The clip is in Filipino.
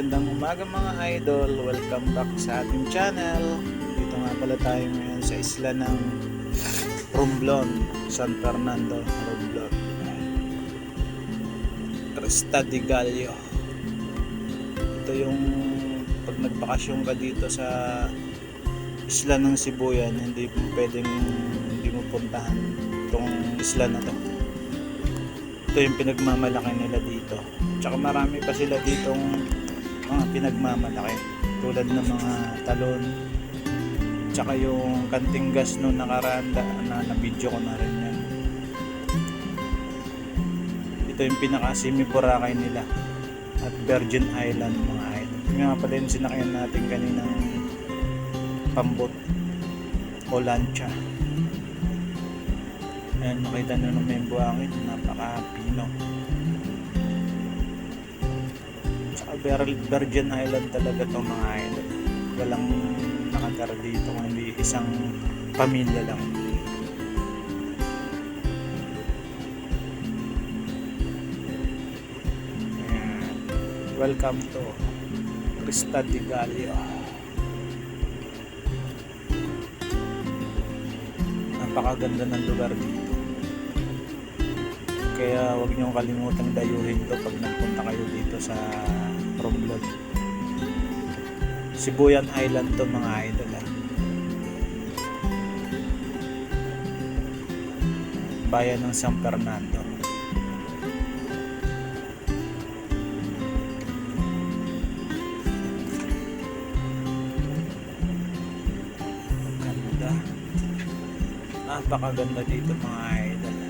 magandang umaga mga idol. Welcome back sa ating channel. Dito nga pala tayo ngayon sa isla ng Romblon, San Fernando, Romblon, Cresta de Gallo. Ito yung pag nagbakasyon ka dito sa isla ng Sibuyan, hindi mo puntahan itong isla na to. Ito yung pinagmamalaki nila dito. Tsaka marami pa sila ditong mga pinagmamalaki, tulad ng mga talon, tsaka yung kanting gas no nakaraan na video ko na rin yan. Ito yung pinaka semi Boracay nila at Virgin Island mga idol. Yung nga pala yung sinakyan natin kaninang pambot o lancha. Ayan, makita nyo na may buhangin, napaka-pino. Tsaka Virgin Island talaga itong mga idol. Walang nakatara dito kung hindi isang pamilya lang. Ayan. Welcome to Cresta de Gallo. Napakaganda ng lugar dito. Kaya huwag niyong kalimutang dayuhin to pag nagpunta kayo dito sa Romblon. Sibuyan Island to mga idol. Bayan ng San Fernando. Ganda. Napakaganda dito mga idol.